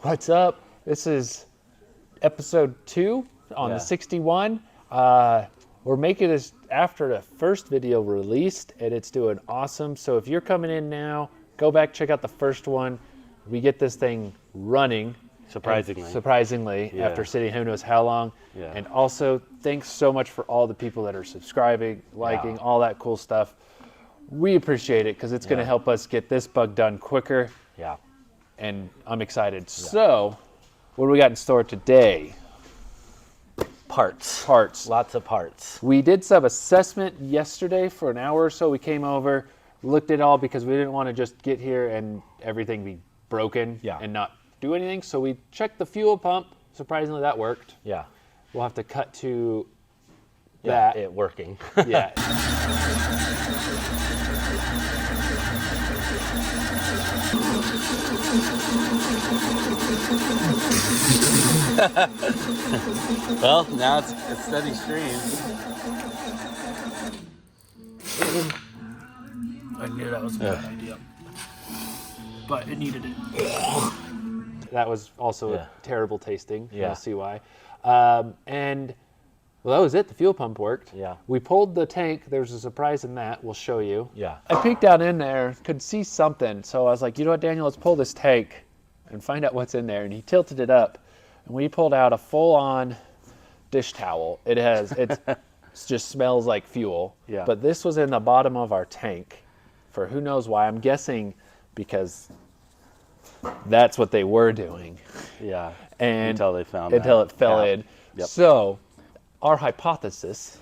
What's up? This is episode 2 on the 61. We're making this after the first video released, and it's doing awesome. So if you're coming in now, go back, check out the first one. We get this thing running. Surprisingly, after sitting who knows how long. Yeah. And also, thanks so much for all the people that are subscribing, liking, all that cool stuff. We appreciate it because it's going to help us get this bug done quicker. Yeah. And I'm excited. Yeah. So, what do we got in store today? Parts. Lots of parts. We did some assessment yesterday for an hour or so. We came over, looked at it all because we didn't want to just get here and everything be broken and not do anything. So we checked the fuel pump. Surprisingly, that worked. Yeah. We'll have to cut to that. It working. Yeah. Well, now it's a steady stream. I knew that was a bad idea. But it needed it. That was also terrible tasting. Yeah. You'll see why. And well, that was it. The fuel pump worked. Yeah. We pulled the tank. There's a surprise in that. We'll show you. Yeah. I peeked down in there, could see something. So I was like, you know what, Daniel, let's pull this tank and find out what's in there. And he tilted it up. And we pulled out a full-on dish towel. It just smells like fuel. Yeah. But this was in the bottom of our tank for who knows why. I'm guessing because that's what they were doing. Yeah. And until they found it fell in. Yep. So our hypothesis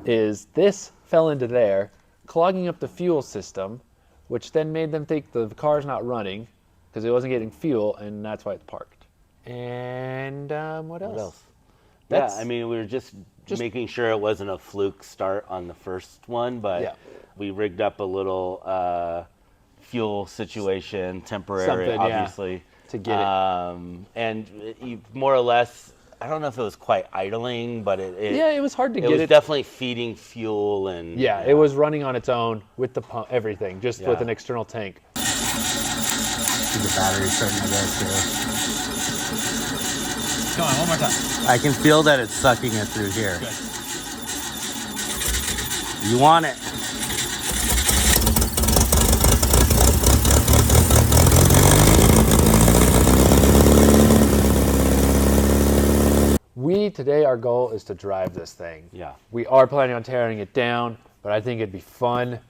is this fell into there, clogging up the fuel system, which then made them think the car's not running because it wasn't getting fuel, and that's why it's parked. And what else? Yeah, I mean, we were just making sure it wasn't a fluke start on the first one, but we rigged up a little fuel situation, temporary, obviously, to get it. And you more or less, I don't know if it was quite idling, but it was hard to get it. It was definitely feeding fuel and it was running on its own with the pump, everything, just with an external tank. See the battery starting to go too. Come on, one more time. I can feel that it's sucking it through here. Good. You want it. Today our goal is to drive this thing. Yeah. We are planning on tearing it down, but I think it'd be fun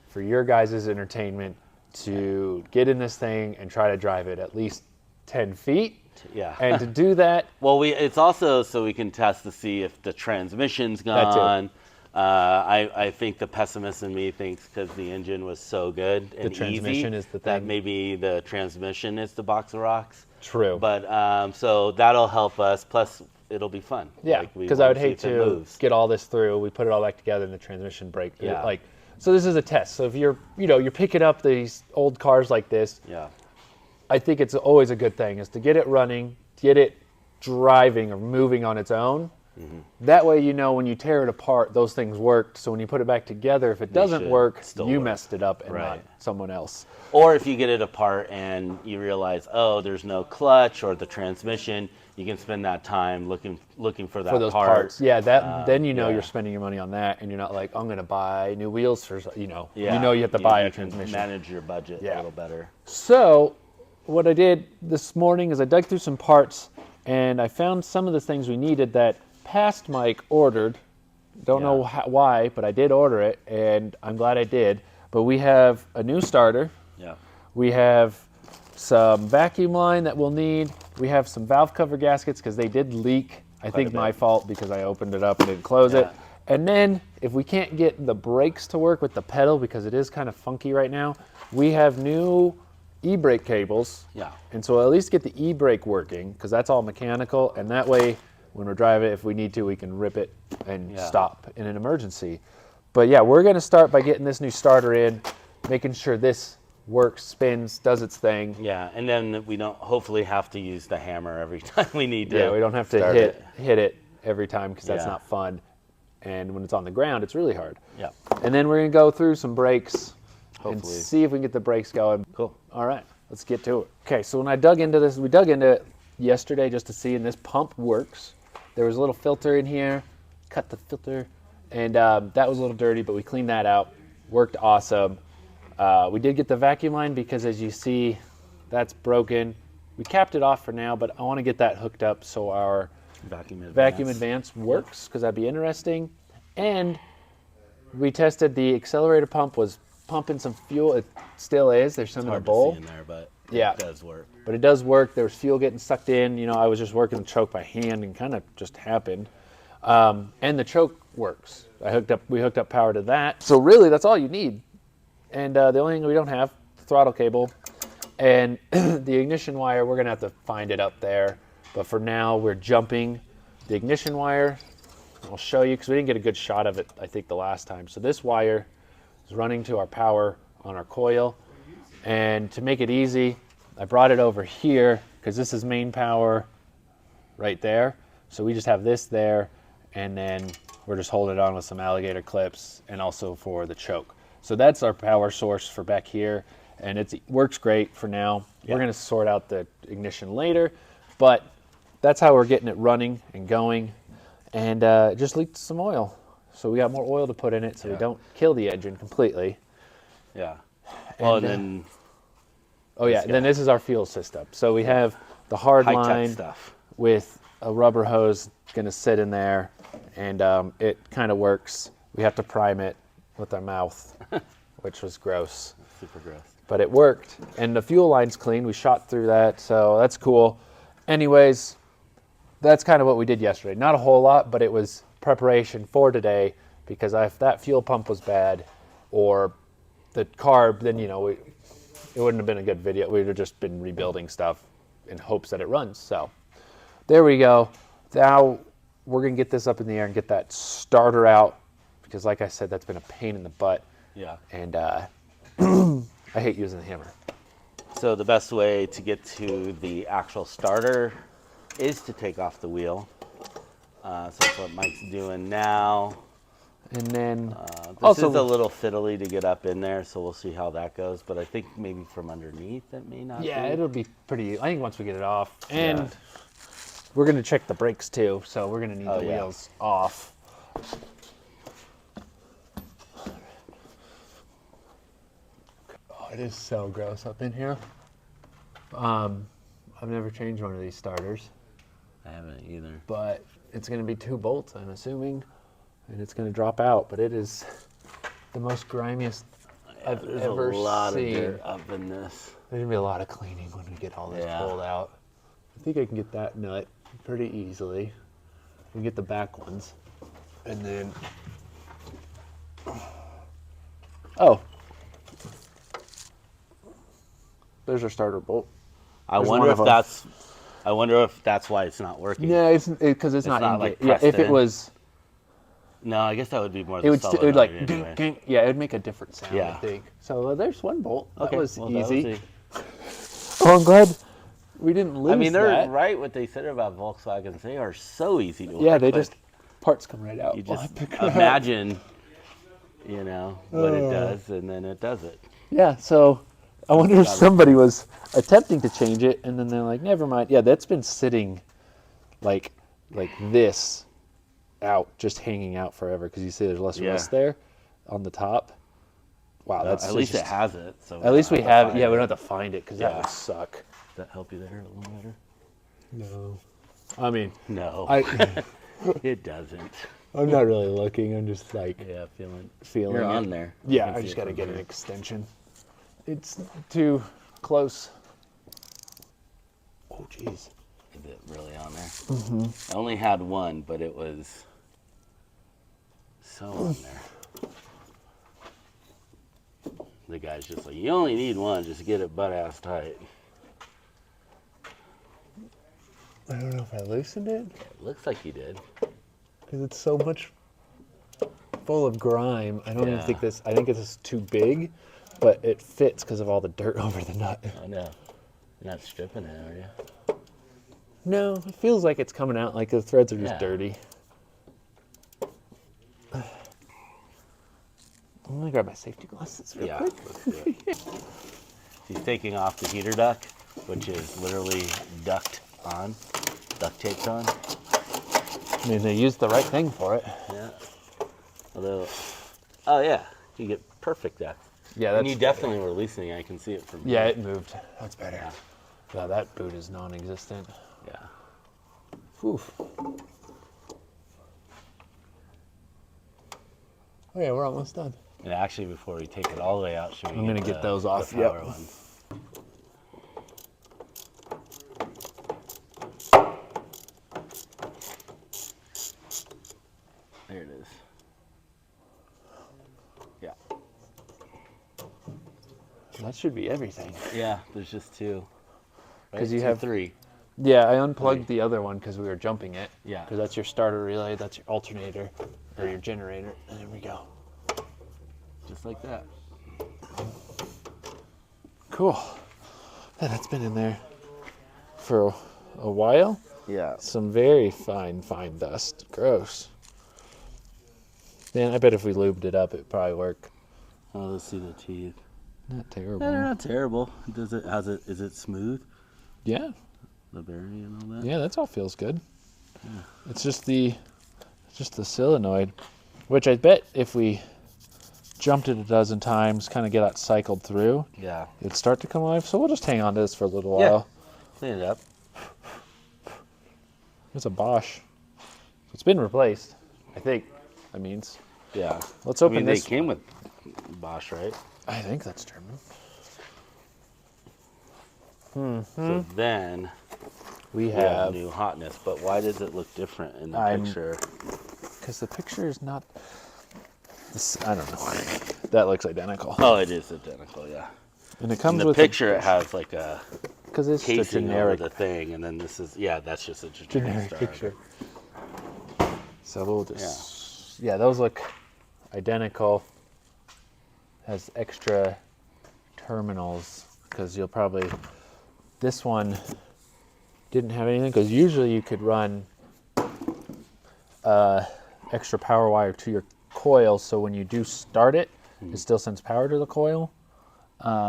for your guys' entertainment to get in this thing and try to drive it at least 10 feet. Yeah. And to do that... Well, it's also so we can test to see if the transmission's gone. I think the pessimist in me thinks because the engine was so good and the transmission easy, is the thing. that maybe the transmission is the box of rocks. True. But so that'll help us. Plus, it'll be fun. Yeah, because I would hate to get all this through. We put it all back together and the transmission break. Yeah. So this is a test. So if you're picking up these old cars like this, I think it's always a good thing is to get it running, get it driving or moving on its own. Mm-hmm. That way, when you tear it apart, those things worked. So when you put it back together, if it doesn't work, you messed it up and not someone else. Or if you get it apart and you realize, oh, there's no clutch or the transmission, you can spend that time looking for that for those part. Parts. Yeah, then you're spending your money on that, and you're not like, I'm going to buy new wheels for you have to buy a transmission. Manage your budget a little better. So what I did this morning is I dug through some parts, and I found some of the things we needed that past Mike ordered. Don't know why, but I did order it, and I'm glad I did. But we have a new starter. Yeah. We have some vacuum line that we'll need. We have some valve cover gaskets because they did leak. I think my fault because I opened it up and didn't close it. And then if we can't get the brakes to work with the pedal because it is kind of funky right now, we have new e-brake cables. Yeah. And so at least get the e-brake working because that's all mechanical. And that way, when we're driving, if we need to, we can rip it and stop in an emergency. But yeah, we're going to start by getting this new starter in, making sure this works, spins, does its thing. Yeah, and then we don't hopefully have to use the hammer every time we need to. Yeah, we don't have to hit it every time because that's not fun. And when it's on the ground, it's really hard. Yeah. And then we're going to go through some brakes Hopefully. and see if we can get the brakes going. Cool. All right, let's get to it. Okay, so when I dug into this, we dug into it yesterday just to see, and this pump works. There was a little filter in here, cut the filter, and that was a little dirty, but we cleaned that out. Worked awesome. We did get the vacuum line because, as you see, that's broken. We capped it off for now, but I want to get that hooked up so our vacuum advance works, because that'd be interesting. And we tested the accelerator pump was pumping some fuel. It still is. There's some in the bowl. To see in there, but yeah, it does work. But it does work. There was fuel getting sucked in. You know, I was just working the choke by hand and kind of just happened. And the choke works. We hooked up power to that. So really, that's all you need. And the only thing we don't have, the throttle cable and the ignition wire. We're gonna have to find it up there. But for now, we're jumping the ignition wire. I'll show you because we didn't get a good shot of it, I think, the last time. So this wire is running to our power on our coil. And to make it easy, I brought it over here because this is main power right there. So we just have this there, and then we're just holding it on with some alligator clips and also for the choke. So that's our power source for back here, and it works great for now. Yeah. We're going to sort out the ignition later, but that's how we're getting it running and going. And it just leaked some oil. So we got more oil to put in it so we don't kill the engine completely. Yeah. Well, and then... Oh, yeah. Then this is our fuel system. So we have the hard line stuff with a rubber hose going to sit in there, and it kind of works. We have to prime it with our mouth, which was gross. Super gross. But it worked. And the fuel line's clean. We shot through that, so that's cool. Anyways, that's kind of what we did yesterday. Not a whole lot, but it was preparation for today, because if that fuel pump was bad or the carb, then, you know, it wouldn't have been a good video. We would have just been rebuilding stuff in hopes that it runs. So there we go. Now we're going to get this up in the air and get that starter out, because like I said, that's been a pain in the butt. Yeah. And I hate using the hammer. So the best way to get to the actual starter is to take off the wheel. So that's what Mike's doing now. And then this is a little fiddly to get up in there, so we'll see how that goes. But I think maybe from underneath it may not. Yeah, it'll be pretty. I think once we get it off, and we're gonna check the brakes too. So we're gonna need the wheels off. Oh, it is so gross up in here. I've never changed one of these starters. I haven't either. But it's gonna be 2 bolts, I'm assuming. And it's going to drop out, but it is the most grimiest I've ever seen. There's a lot of dirt up in this. There's going to be a lot of cleaning when we get all this pulled out. I think I can get that nut pretty easily. We can get the back ones. And then... Oh. There's our starter bolt. I wonder if that's why it's not working. Yeah, it's because it's not like if it was... No, I guess that would be more it would like anyway. yeah, it would make a different sound, I think. So there's one bolt. That was easy. Oh, I'm glad we didn't lose that. I mean, they're right what they said about Volkswagens. They are so easy to work. Yeah, they just parts come right out. You just imagine, you know, what it does, and then it does it. Yeah, so I wonder if somebody was attempting to change it, and then they're like, never mind. Yeah, that's been sitting like this out, just hanging out forever, because you see there's less rust there on the top. Wow, that's at least it has it. So at least we have it. Yeah, we don't have to find it, because that would suck. Does that help you there a little better? No, I mean, no, it doesn't. I'm not really looking. I'm just like feeling You're it. On there. Yeah, I just got to get an extension. It's too close. Oh, jeez. Is it really on there? Mm-hmm. I only had one, but it was so on there. The guy's just like, you only need one, just get it butt-ass tight. I don't know if I loosened it. It looks like you did. Because it's so much full of grime. I don't even think this, I think it's too big, but it fits because of all the dirt over the nut. I know. You're not stripping it, are you? No, it feels like it's coming out, like the threads are just dirty. I'm gonna grab my safety glasses real quick. Let's do it. He's taking off the heater duct, which is literally duct on, duct taped on. I mean, they used the right thing for it. Yeah. Although, oh yeah, you get perfect depth. Yeah, and you definitely were releasing. I can see it from Yeah, here. it moved. That's better. Yeah. Yeah, that boot is non-existent. Yeah. Oof. Oh yeah, we're almost done. And actually, before we take it all the way out, should we? I'm gonna get those off. The power ones? There it is. Yeah. That should be everything. Yeah, there's just two. Because right? you have 3. Yeah, I unplugged the other one because we were jumping it. Yeah. Because that's your starter relay, that's your alternator, or your generator, and there we go. Just like that. Cool. Yeah, that's been in there for a while. Yeah. Some very fine dust. Gross. Man, I bet if we lubed it up, it'd probably work. Oh, let's see the teeth. Not terrible. No, they're not terrible. Is it smooth? Yeah. The bearing and all that? Yeah, that's all feels good. Yeah. It's just the solenoid, which I bet if we jumped it a dozen times, kind of get that cycled through, Yeah. it'd start to come alive. So we'll just hang on to this for a little while. Clean it up. It's a Bosch. It's been replaced, I think. That means. Yeah. Let's open this. They came with Bosch, right? I think that's German. So then We we have have, new hotness, but why does it look different in the picture? because the picture is not. This, I don't know. That looks identical. Oh, it is identical, yeah. And it In comes the with picture, it has like a because it's the casing generic over the thing, and then this is that's just a generic starter. picture. So we'll just those look identical. Has extra terminals because you'll probably this one didn't have anything because usually you could run extra power wire to your coil, so when you do start it, it still sends power to the coil.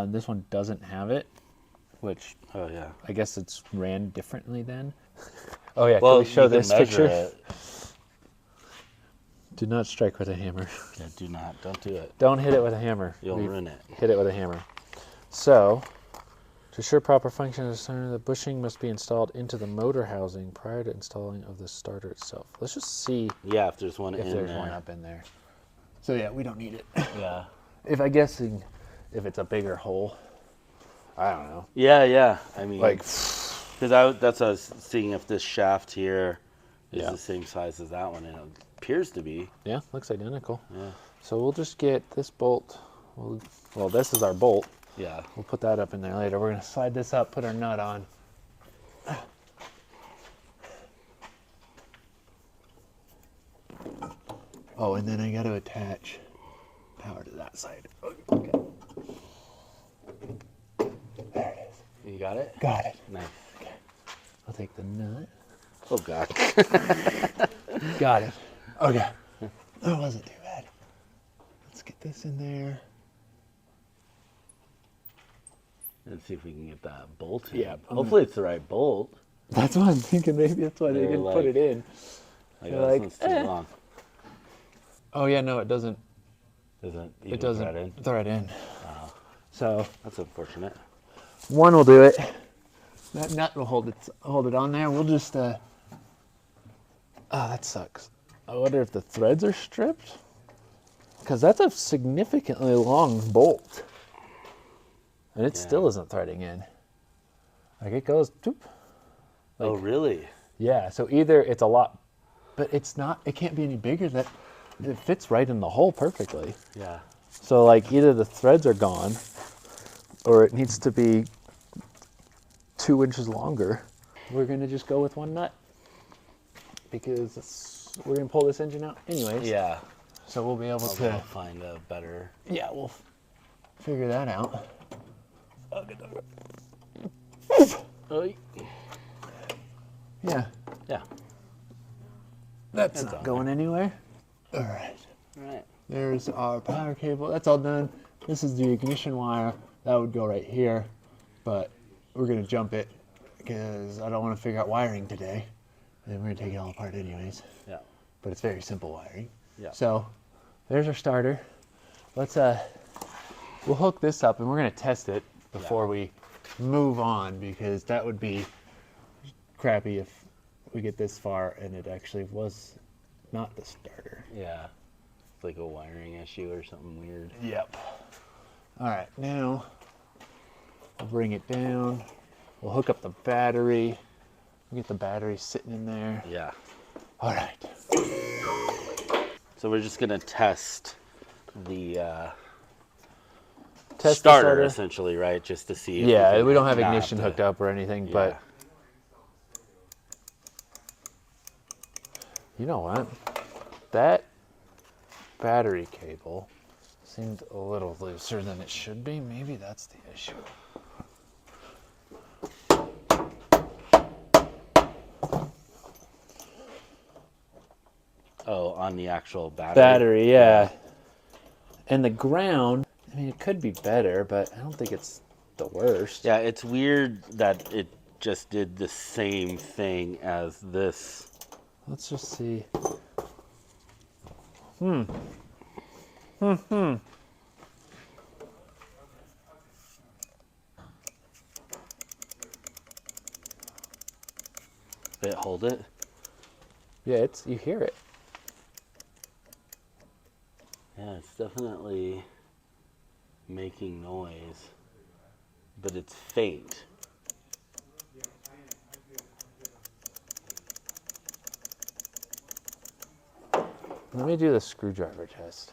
This one doesn't have it, which I guess it's ran differently then. Oh yeah, Well, can we show you can this measure picture? it. Do not strike with a hammer. Yeah, do not. Don't do it. Don't hit it with a hammer. You'll ruin it. Hit it with a hammer. So, to ensure proper function of the starter, the bushing must be installed into the motor housing prior to installing of the starter itself. Let's just see Yeah, if there's one if in there's there. one up in there. So yeah, we don't need it. Yeah. If I'm guessing, if it's a bigger hole, I don't know. Yeah. I mean, Like, because that's what I was seeing if this shaft here is Yeah. the same size as that one, and it appears to be. yeah, looks identical. Yeah. So we'll just get this bolt. Well, this is our bolt. Yeah. We'll put that up in there later. We're gonna slide this up, put our nut on. Oh, and then I got to attach power to that side. Okay. There it is. You got it? Got it. Nice. Okay. I'll take the nut. Oh, God. Got it. Okay. That wasn't too bad. Let's get this in there. Let's see if we can get that bolt in. Yeah. Hopefully it's the right bolt. That's what I'm thinking. Maybe that's why they They're didn't like- put it in. Like, They're oh, like, this one's too long. Oh yeah, no, it doesn't. Doesn't even It doesn't thread in. thread in. So That's unfortunate. one will do it. That nut will hold it on there. We'll just. Oh, that sucks. I wonder if the threads are stripped, because that's a significantly long bolt, and it still isn't threading in. Like it goes. Doop. Oh, really? Yeah. So either it's a lot, but it's not. It can't be any bigger. That it fits right in the hole perfectly. Yeah. So like either the threads are gone, or it needs to be 2 inches longer. We're gonna just go with one nut because we're gonna pull this engine out anyways. Yeah. So we'll be able I'll to. find a better. Yeah, we'll figure that out. Oh, Yeah, yeah. that's That's not on going anywhere. All right. All right. There's our power cable. That's all done. This is the ignition wire. That would go right here, but we're gonna jump it because I don't want to figure out wiring today. And we're going to take it all apart anyways. Yeah. But it's very simple wiring. Yeah. So there's our starter. Let's we'll hook this up and we're going to test it before we move on, because that would be crappy if we get this far and it actually was not the starter. Yeah. It's like a wiring issue or something weird. Yep. All right, now we'll bring it down. We'll hook up the battery. We'll get the battery sitting in there. Yeah. All right. So we're just gonna test the Test starter essentially, right? Just to see. If we don't have ignition hooked up or anything, but you know what? That battery cable seemed a little looser than it should be. Maybe that's the issue. Oh, on the actual battery. Battery, yeah. And the ground, I mean, it could be better, but I don't think it's the worst. Yeah, it's weird that it just did the same thing as this. Let's just see. Did it hold it? Yeah, you hear it. Yeah, it's definitely making noise, but it's faint. Let me do the screwdriver test.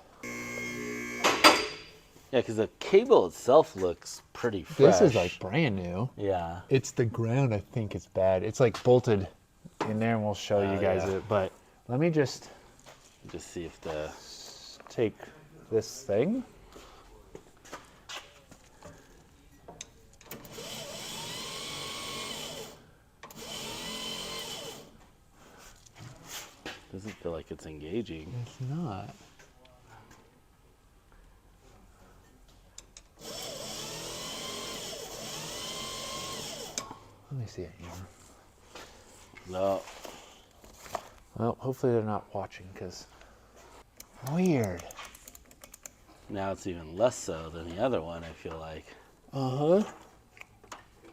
Yeah, because the cable itself looks pretty fresh. This is like brand new. Yeah. It's the ground I think is bad. It's like bolted in there, and we'll show you guys it. But let me just see if the... take this thing. Doesn't feel like it's engaging. It's not. Let me see it here. No. Well, hopefully they're not watching, because weird. Now it's even less so than the other one, I feel like. Uh-huh.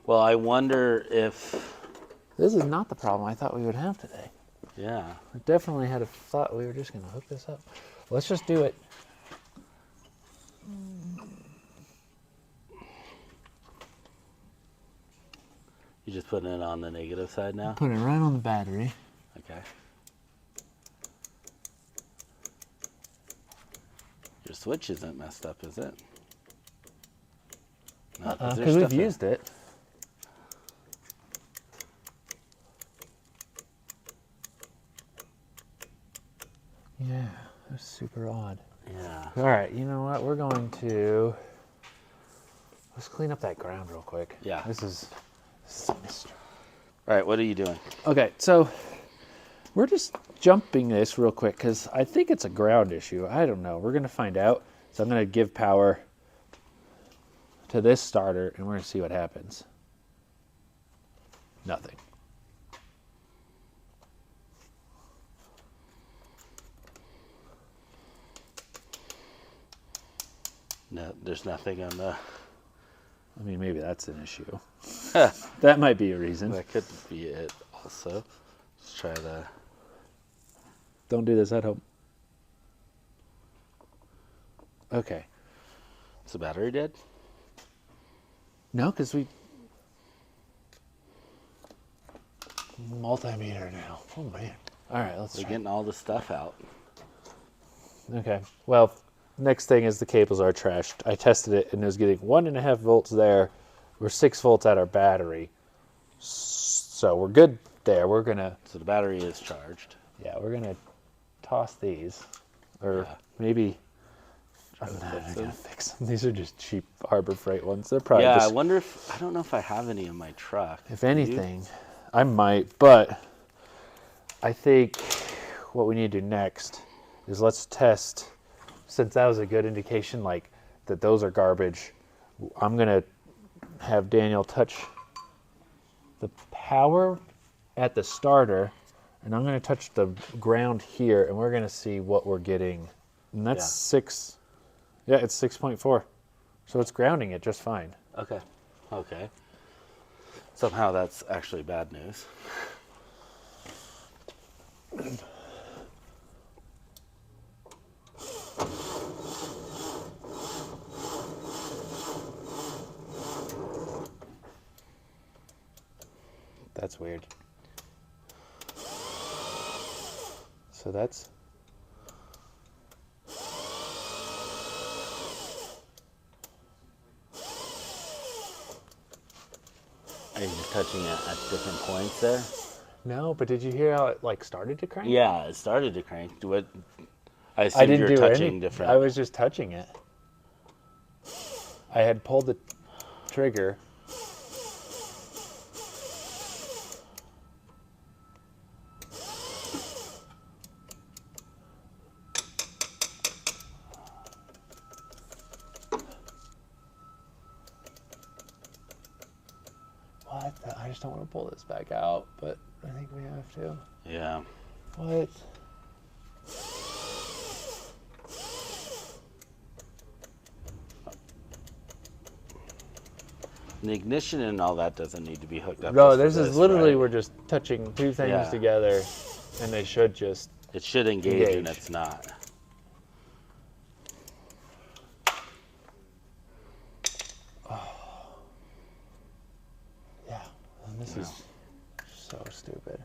Well, I wonder if... This is not the problem I thought we would have today. Yeah. I definitely had a thought we were just going to hook this up. Let's just do it. You just putting it on the negative side now? Put it right on the battery. Okay. Your switch isn't messed up, is it? No, because we've used it. Yeah, that's super odd. Yeah. All right, you know what? We're going to... Let's clean up that ground real quick. Yeah. This is a mystery. All right, what are you doing? Okay, so we're just jumping this real quick because I think it's a ground issue. I don't know. We're going to find out. So I'm going to give power to this starter, and we're going to see what happens. Nothing. No, there's nothing on the... I mean, maybe that's an issue. That might be a reason. That could be it also. Let's try the... Don't do this at home. Okay. Is the battery dead? No, because we... Multimeter now. Oh, man. All right, let's We're try. getting all the stuff out. Okay. Well, next thing is the cables are trashed. I tested it, and it was getting 1.5 volts there. We're 6 volts at our battery. So we're good there. We're going to... So the battery is charged. Yeah, we're going to toss these. Or maybe... I'm not going to fix them. These are just cheap Harbor Freight ones. They're probably Yeah, just... I wonder if... I don't know if I have any in my truck. If anything, I might. But I think what we need to do next is let's test... Since that was a good indication, like, that those are garbage, I'm going to have Daniel touch the power at the starter, and I'm going to touch the ground here, and we're going to see what we're getting. And that's 6. Yeah, it's 6.4. So it's grounding it just fine. Okay. Okay. Somehow that's actually bad news. That's weird. So that's... Are you just touching it at different points there? No, but did you hear how it like started to crank? Yeah, it started to crank. I I assume didn't you're do touching any. different. I was just touching it. I had pulled the trigger. What? I just don't want to pull this back out, but I think we have to. Yeah. What? The ignition and all that doesn't need to be hooked up. No, just for this is literally, right? we're just touching two things Yeah. together, and they should just... It should engage, and Engage. it's not. Yeah, and this is so stupid.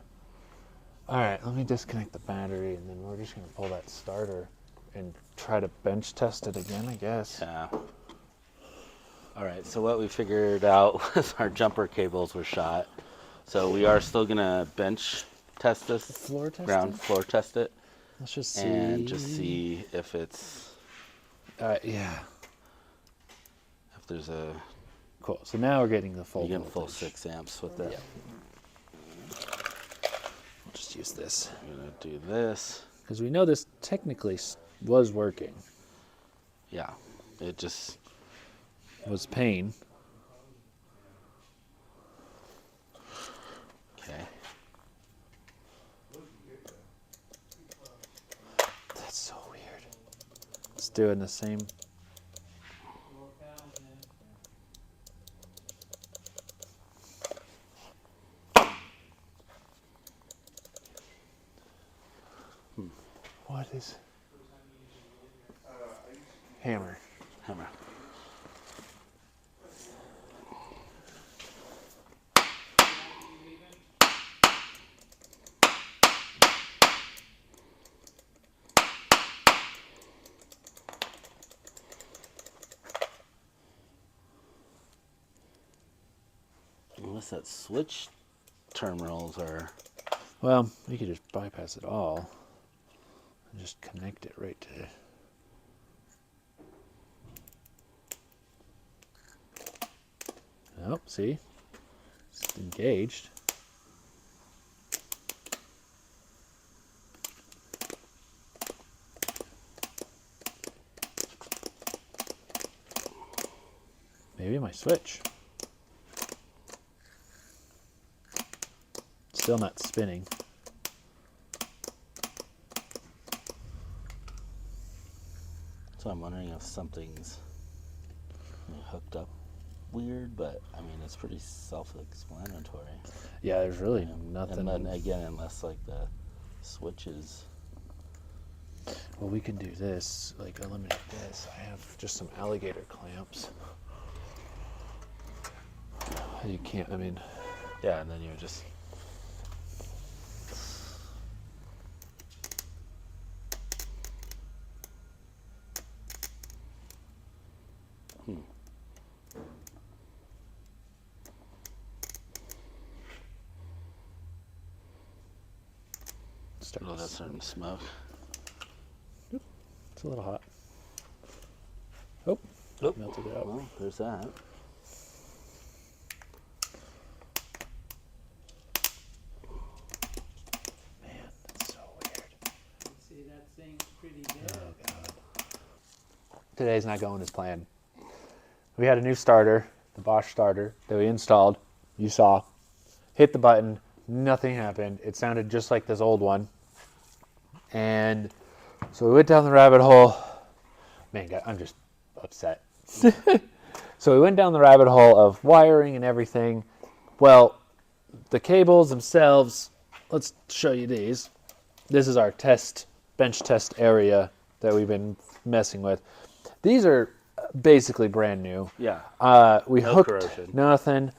All right, let me disconnect the battery, and then we're just going to pull that starter and try to bench test it again, I guess. Yeah. All right, so what we figured out was our jumper cables were shot. So we are still going to bench test this. Floor test ground it? floor test it. Let's just see. And just see if it's, Yeah. if there's a, Cool. So now we're getting the full you get full voltage. 6 amps with that. Yeah. We'll just use this. I'm going to do this. Because we know this technically was working. Yeah, it just, Was pain. okay. That's so weird. It's doing the same. What is... Hammer. Hammer. Unless that switch terminals are, Well, you could just bypass it all and just connect it right to... Nope, see? It's engaged. Maybe my switch. Still not spinning. so I'm wondering if something's hooked up weird, but I mean, it's pretty self-explanatory. Yeah, there's really nothing. And then again, unless like the switches. Well, we can do this, like eliminate this. I have just some alligator clamps. You can't, I mean... Yeah, and then you just... Oh, that's starting to smoke. It's a little hot. Oh, melted it out. Well, there's that. Man, that's so weird. See, that thing's pretty dead. Oh, God. Today's not going as planned. We had a new starter, the Bosch starter, that we installed. You saw. hit the button, nothing happened. It sounded just like this old one. And so we went down the rabbit hole. Man, God, I'm just upset. So we went down the rabbit hole of wiring and everything. Well, the cables themselves, let's show you these. This is our bench test area that we've been messing with. These are basically brand new. Yeah. We No hooked corrosion. nothing.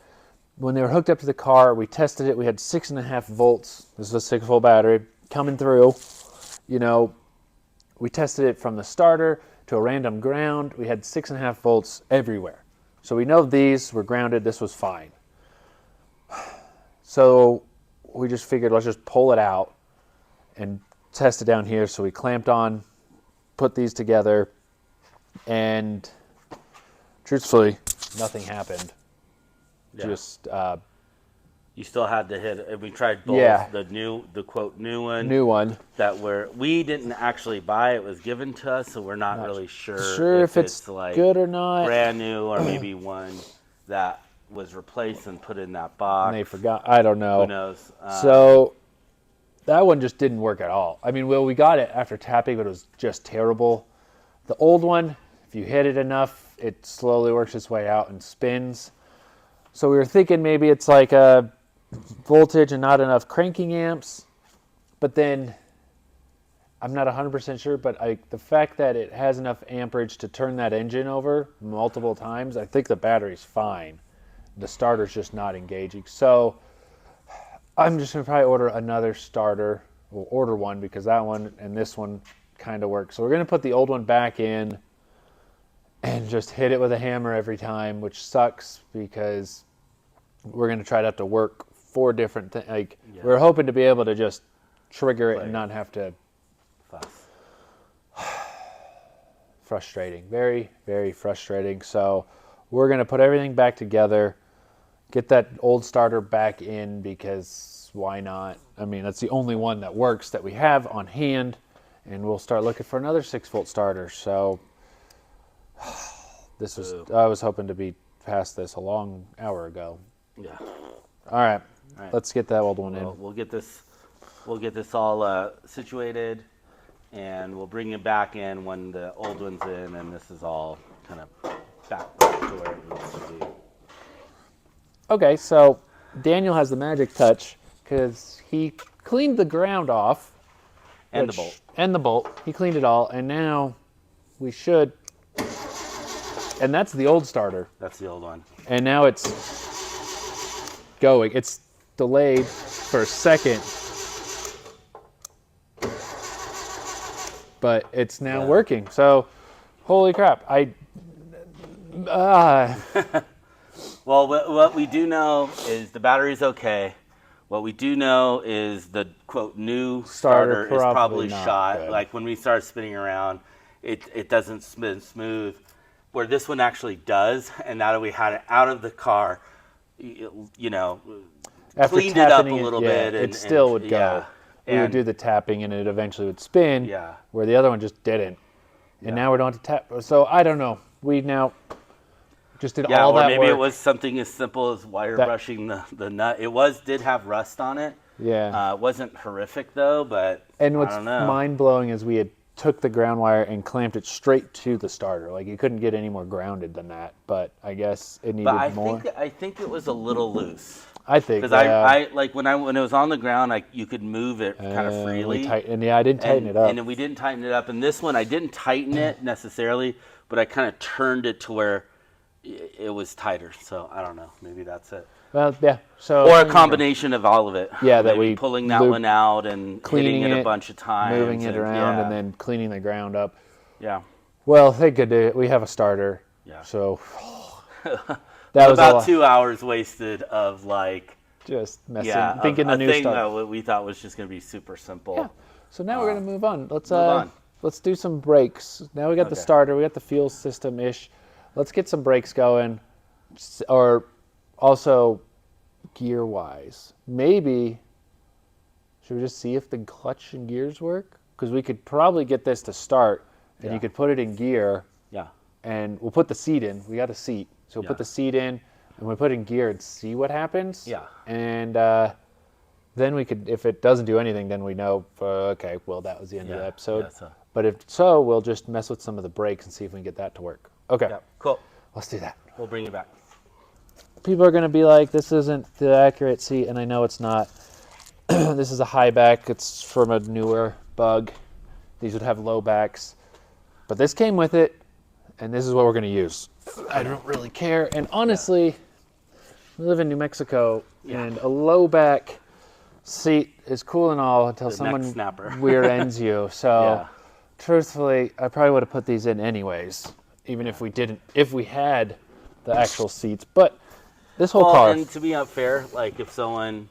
When they were hooked up to the car, we tested it. We had 6.5 volts. This is a 6-volt battery coming through. You know, we tested it from the starter to a random ground. We had 6.5 volts everywhere. So we know these were grounded. This was fine. So we just figured, let's just pull it out and test it down here. So we clamped on, put these together, and truthfully, nothing happened. Yeah. Just You still had to hit it. We tried both. Yeah. The quote new one. new one. That we didn't actually buy. It was given to us, so we're not really Sure if it's like good or not. brand new, or maybe one that was replaced and put in that box. And they forgot. I don't know. Who knows? So that one just didn't work at all. I mean, we got it after tapping, but it was just terrible. The old one, if you hit it enough, it slowly works its way out and spins. So we were thinking maybe it's like a voltage and not enough cranking amps. But then I'm not 100% sure, but the fact that it has enough amperage to turn that engine over multiple times, I think the battery's fine. The starter's just not engaging. So I'm just going to probably order another starter. We'll order one because that one and this one kind of work. So we're going to put the old one back in and just hit it with a hammer every time, which sucks because we're going to try to have to work 4 different things. Like, we're hoping to be able to just trigger it and not have to Fuss. Frustrating. Very, very frustrating. So we're going to put everything back together, get that old starter back in because why not? I mean, that's the only one that works that we have on hand. And we'll start looking for another 6-volt starter. So I was hoping to be past this a long hour ago. Yeah. All right. Let's get that old one in. We'll get this all situated, and we'll bring it back in when the old one's in, and this is all kind of back to where it needs to be. Okay, so Daniel has the magic touch because he cleaned the ground off. And the bolt. And the bolt. He cleaned it all, and now we should. And that's the old starter. That's the old one. And now it's going. It's delayed for a second. But it's now working. So, holy crap. Well, what we do know is the battery's okay. What we do know is the, quote, new starter is probably shot. Good. Like when we start spinning around, it doesn't spin smooth. Where this one actually does, and now that we had it out of the car, you know, After cleaned it up a tapping little yeah, bit. It still would go. Yeah. We would do the tapping, and it eventually would spin, where the other one just didn't. And now we don't have to tap. So I don't know. We now just did all that or maybe work. it was something as simple as wire brushing the nut. It did have rust on it. Yeah. It wasn't horrific though, but and what's I don't know. mind blowing is we had took the ground wire and clamped it straight to the starter. Like you couldn't get any more grounded than that. But I guess it needed more. I think it was a little loose. I think because I like when it was on the ground, you could move it kind of freely. I didn't tighten it up. And we didn't tighten it up. And this one, I didn't tighten it necessarily, but I kind of turned it to where it was tighter. So I don't know. Maybe that's it. Well, yeah. So or a combination of all of it. Yeah, maybe that we pulling that one out and cleaning hitting it a bunch of times, moving it around, and then cleaning the ground up. Yeah. Well, thank goodness we have a starter. Yeah. So that was about 2 hours wasted of just messing, thinking the new thing starter. that we thought was just going to be super simple. Yeah. So now we're going to move on. Let's do some brakes. Now we got the starter, we got the fuel system ish. Let's get some brakes going, or also gear wise. Maybe should we just see if the clutch and gears work? Because we could probably get this to start, and you could put it in gear. Yeah. And we'll put the seat in. We got a seat, so we'll put the seat in. and we put it in gear and see what happens. Yeah. And then we could, if it doesn't do anything, then we know, okay, well, that was the end of the episode. Yeah, so. But if so, we'll just mess with some of the brakes and see if we can get that to work. Okay. Yeah, cool. Let's do that. We'll bring you back. People are going to be like, this isn't the accurate seat, and I know it's not. This is a high back. It's from a newer Bug. These would have low backs. But this came with it, and this is what we're going to use. I don't really care. And honestly, we live in New Mexico, and a low back seat is cool and all until someone rear ends you. So truthfully, I probably would have put these in anyways, even if we didn't, if we had the actual seats. But this whole car. And to be unfair, like if someone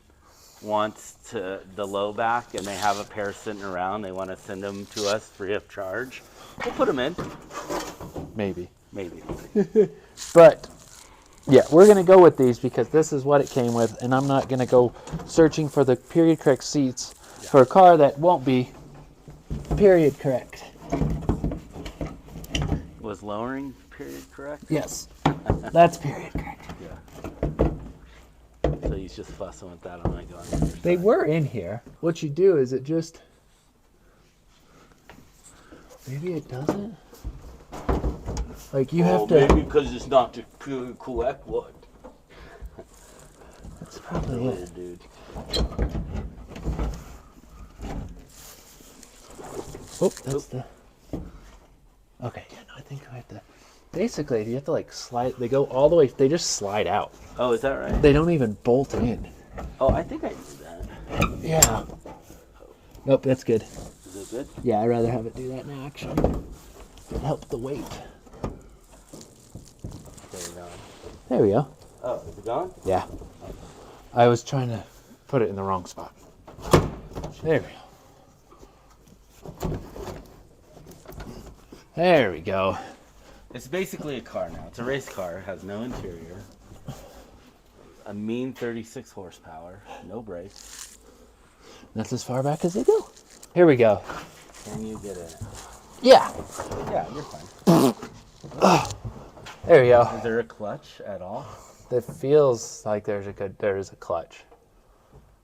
wants the low back and they have a pair sitting around, they want to send them to us free of charge, we'll put them in. Maybe. But yeah, we're going to go with these because this is what it came with, and I'm not going to go searching for the period correct seats for a car that won't be period correct. Was lowering period correct? Yes, that's period correct. Yeah. So he's just fussing with that. I'm like going. They were in here. What you do is it just, maybe it doesn't. Like you have to. Maybe because it's not the period correct one. That's probably it, dude. Oh, that's the. Okay, yeah, no, I think I have to. Basically, you have to like slide. They go all the way. They just slide out. Oh, is that right? They don't even bolt in. Oh, I think I knew that. Yeah. Nope, that's good. Is it good? Yeah, I'd rather have it do that now, actually. It helps the weight. There we go. Oh, is it gone? Yeah. I was trying to put it in the wrong spot. There we go. There we go. It's basically a car now. It's a race car. It has no interior. A mean 36 horsepower. No brakes. That's as far back as they go. Here we go. Can you get in it? Yeah. Yeah, you're fine. There we go. Is there a clutch at all? It feels like there is a clutch.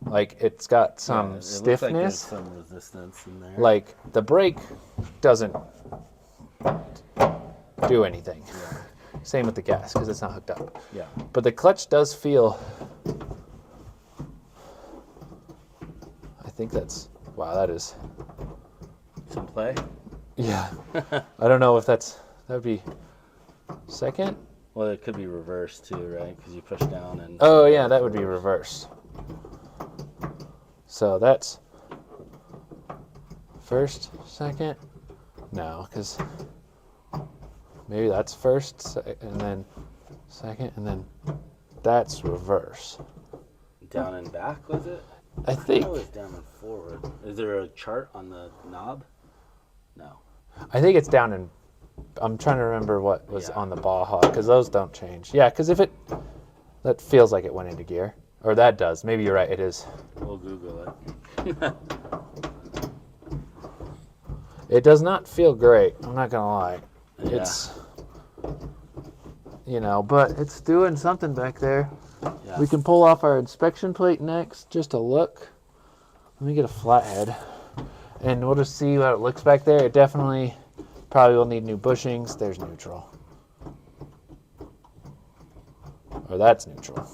Like it's got some it stiffness. looks like there's some resistance in there. Like the brake doesn't do anything. Yeah. Same with the gas because it's not hooked up. Yeah. But the clutch does feel. I think that's. Wow, that is. Some play? Yeah. I don't know if that would be second. Well, it could be reversed too, right? Because you push down and. Oh yeah, that would be reverse. So that's first, second. No, because maybe that's first, and then second, and then that's reverse. Down and back, was it? I think. I thought it was down and forward. Is there a chart on the knob? No. I think it's down and. I'm trying to remember what was on the Baja because those don't change. Yeah, because if it, that feels like it went into gear, or that does. Maybe you're right. It is. We'll Google it. It does not feel great. I'm not gonna lie. Yeah. It's, but it's doing something back there. Yeah. We can pull off our inspection plate next, just to look. Let me get a flathead, and we'll just see what it looks back there. It definitely. Probably will need new bushings. There's neutral. Or that's neutral.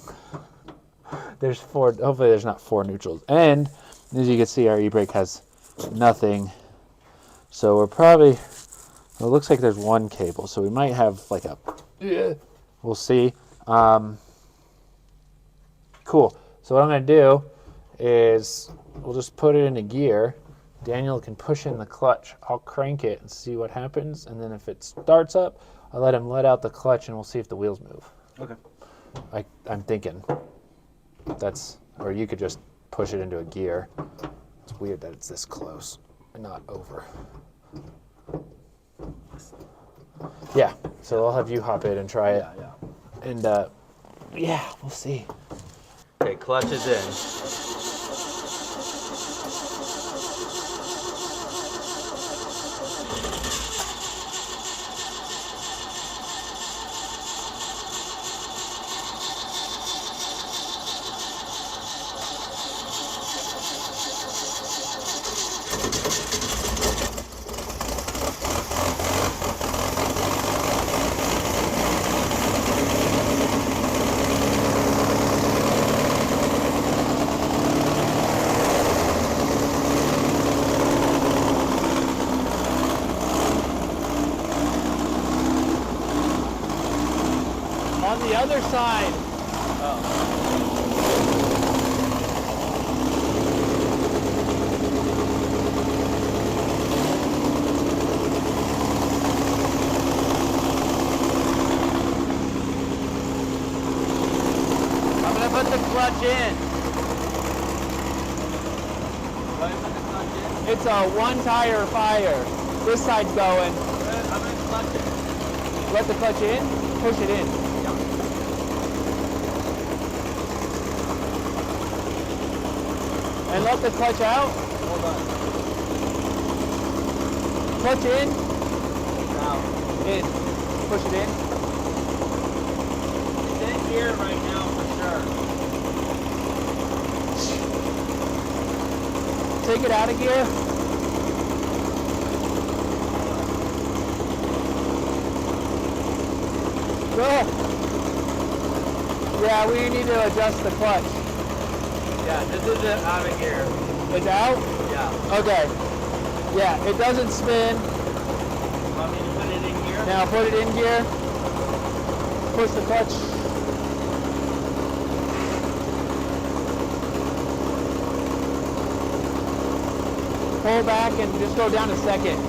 There's 4. Hopefully there's not 4 neutrals. And as you can see, our e-brake has nothing. So we're probably, it looks like there's 1 cable. So we might have like a, we'll see. Cool. So what I'm going to do is we'll just put it into gear. Daniel can push in the clutch. I'll crank it and see what happens. And then if it starts up, I'll let him let out the clutch and we'll see if the wheels move. Okay. I'm thinking or you could just push it into a gear. It's weird that it's this close and not over. Yeah, so I'll have you hop in and try it. Yeah. And we'll see. Okay, clutch is in. side. I'm gonna put the clutch in. It's a one tire fire. This side's going. I'm gonna clutch it. Let the clutch in, push it in. And let the clutch out. Hold on. Clutch in, Out. in. Push it in. It's in here right now for sure. Take it out of gear. Good. Yeah, we need to adjust the clutch. Yeah, this is it out of here. It's out? Yeah. Okay. Yeah, it doesn't spin. Want me to put it in here? Now put it in gear. Push the clutch. Pull back and just go down a second.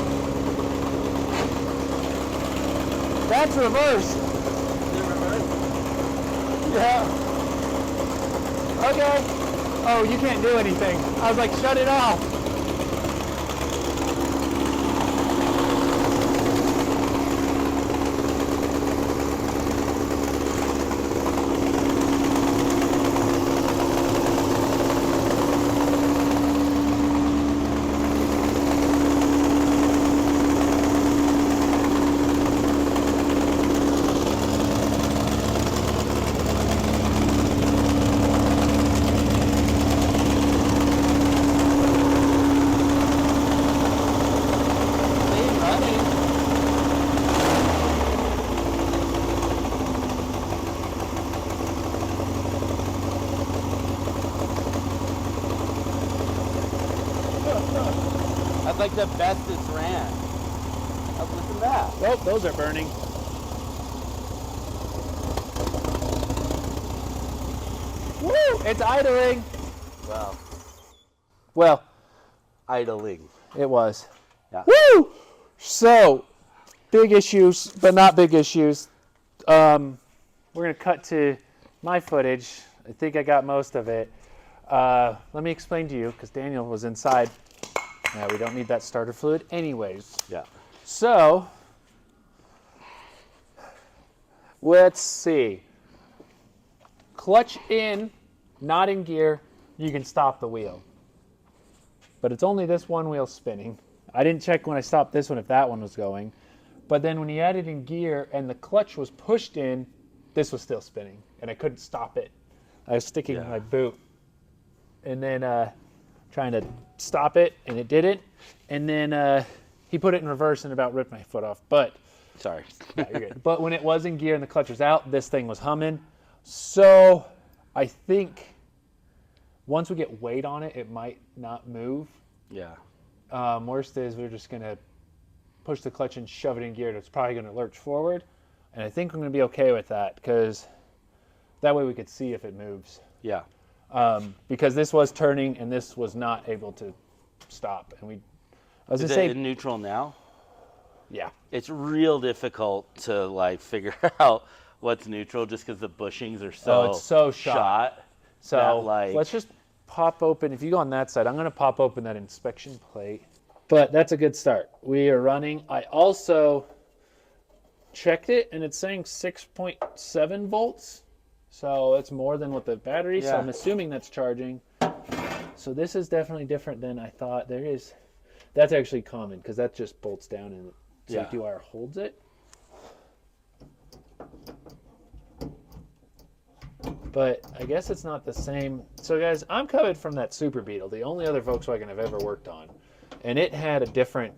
That's reverse. Is it reverse? Yeah. Okay. Oh, you can't do anything. I was like, shut it off. That's like the best it's ran. Oh, listen to that. Oh, those are burning. Woo! It's idling. Well, Well, idling. it was. Yeah. Woo! So, big issues, but not big issues. We're going to cut to my footage. I think I got most of it. Let me explain to you, because Daniel was inside. Yeah, we don't need that starter fluid anyways. Yeah. So, let's see. Clutch in, not in gear, you can stop the wheel. But it's only this one wheel spinning. I didn't check when I stopped this one if that one was going. But then when you add it in gear and the clutch was pushed in, this was still spinning. And I couldn't stop it. I was sticking my boot. And then trying to stop it, and it didn't. And then he put it in reverse and about ripped my foot off. But Sorry. yeah, you're good. But when it was in gear and the clutch was out, this thing was humming. So I think once we get weight on it, it might not move. Yeah. Worst is we're just going to push the clutch and shove it in gear, and it's probably going to lurch forward. And I think I'm going to be okay with that, because that way we could see if it moves. Yeah. Because this was turning and this was not able to stop. And I was Is going to it say, in neutral now? yeah. It's real difficult to like figure out what's neutral just because the bushings are so, it's so shot. So that, like- let's just pop open. If you go on that side, I'm going to pop open that inspection plate. But that's a good start. We are running. I also checked it, and it's saying 6.7 volts. So it's more than what the battery. So Yeah. I'm assuming that's charging. So this is definitely different than I thought. That's actually common, because that just bolts down and the safety wire holds it. But I guess it's not the same. So guys, I'm coming from that Super Beetle, the only other Volkswagen I've ever worked on. And it had a different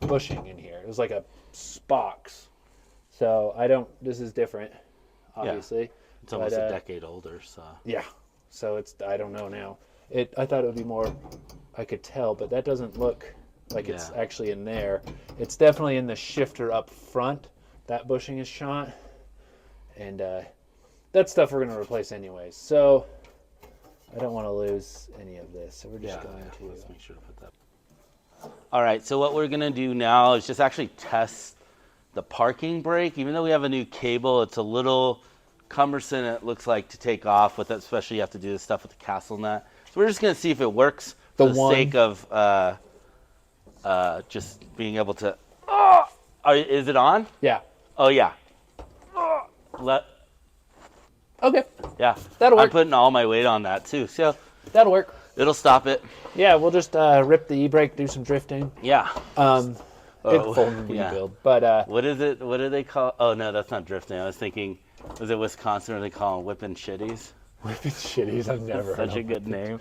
bushing in here. It was like a Spox. So this is different, obviously. It's almost a decade older, so. Yeah. So I don't know now. I thought it would be more, I could tell, but that doesn't look like it's actually in there. It's definitely in the shifter up front. that bushing is shot. And that stuff we're going to replace anyways. So I don't want to lose any of this. So we're just going to... Let's make sure to put that. All right, so what we're going to do now is just actually test the parking brake. Even though we have a new cable, it's a little cumbersome, it looks like, to take off with it, especially you have to do this stuff with the castle nut. So we're just going to see if it works for the sake of just being able to... is it on? Yeah. Oh, yeah. Okay. Yeah. That'll work. I'm putting all my weight on that, too. So that'll work. it'll stop it. Yeah, we'll just rip the e-brake, do some drifting. Yeah. It's full rebuild. But what is it? What do they call? Oh no, that's not drifting. I was thinking, was it Wisconsin? Or they call them whipping shitties? whipping shitties. I've never heard Such a good name.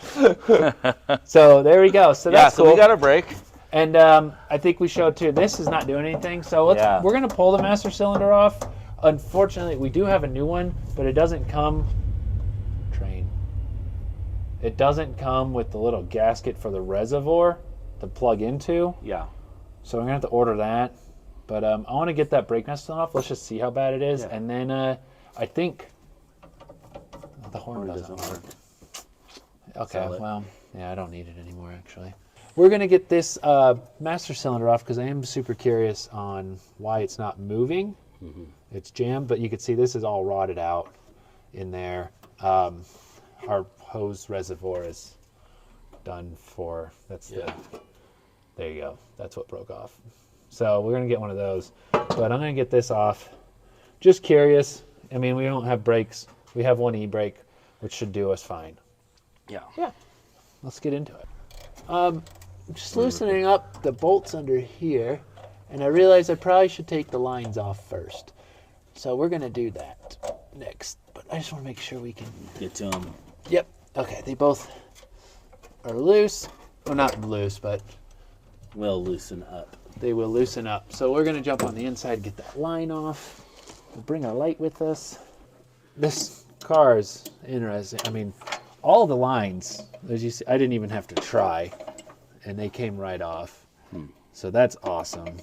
So there we go. So that's so cool. we got our brake. And I think we showed too. This is not doing anything. So we're gonna pull the master cylinder off. Unfortunately, we do have a new one, but it doesn't come. It doesn't come with the little gasket for the reservoir to plug into. Yeah. So we're gonna have to order that. But I want to get that brake master off. Let's just see how bad it is, and then I think the horn doesn't work. Okay. Well, yeah, I don't need it anymore actually. We're gonna get this master cylinder off because I am super curious on why it's not moving. Mm-hmm. It's jammed, but you can see this is all rotted out in there. Our hose reservoir is done for. There you go. That's what broke off. So we're gonna get one of those, but I'm gonna get this off. Just curious. I mean, we don't have brakes. We have one e-brake, which should do us fine. Yeah. Yeah. Let's get into it. Just loosening up the bolts under here, and I realized I probably should take the lines off first. So we're gonna do that next, but I just want to make sure we can get to them. Yep. Okay, they both are loose. Well, not loose, but will loosen up. They will loosen up. So we're gonna jump on the inside, get that line off. We'll bring our light with us. This car is interesting. I mean, all the lines, as you see, I didn't even have to try, and they came right off. So that's awesome.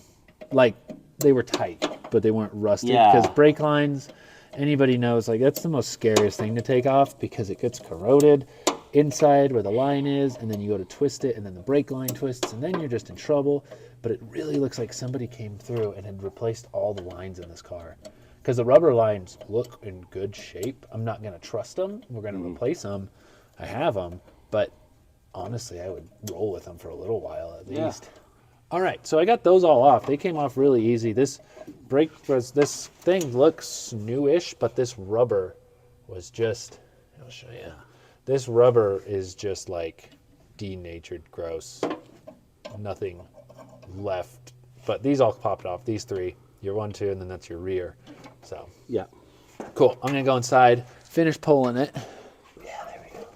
Like, they were tight, but they weren't rusted. Because brake lines, anybody knows, like, that's the most scariest thing to take off because it gets corroded inside where the line is, and then you go to twist it, and then the brake line twists, and then you're just in trouble. But it really looks like somebody came through and had replaced all the lines in this car. Because the rubber lines look in good shape. I'm not going to trust them. We're going to replace them. I have them, but honestly, I would roll with them for a little while at least. All right, so I got those all off. They came off really easy. This thing looks newish, but this rubber was just, I'll show you. This rubber is just like denatured, gross. Nothing left. But these all popped off, these three. Your 1, 2, and then that's your rear. So, cool. I'm gonna go inside, finish pulling it. Yeah, there we go.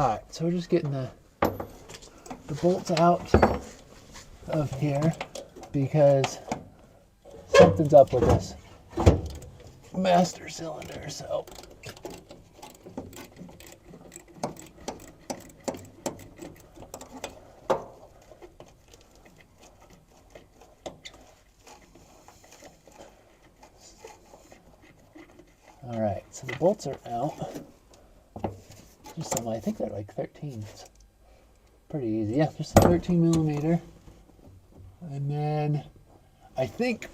All right, so we're just getting the bolts out of here because something's up with this master cylinder. So all right, so the bolts are out. Just some, I think they're like 13. It's pretty easy. Yeah, just a 13 millimeter. And then I think,